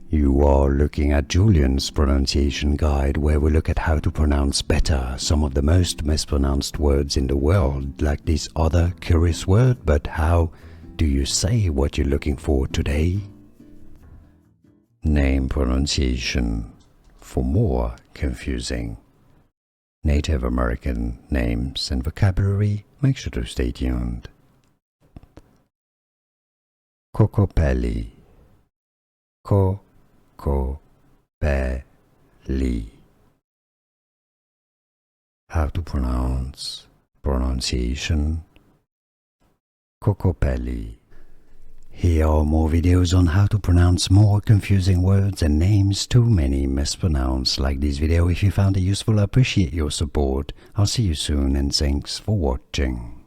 You are looking at Julian's pronunciation guide, where we look at how to pronounce better some of the most mispronounced words in the world, like this other curious word. But how do you say what you're looking for today? Name pronunciation for more confusing Native American names and vocabulary. Make sure to stay tuned. Kokopelli. Kokopelli. How to pronounce pronunciation Kokopelli. Here are more videos on how to pronounce more confusing words and names too many mispronounced. Like this video if you found it useful. I appreciate your support. I'll see you soon and thanks for watching.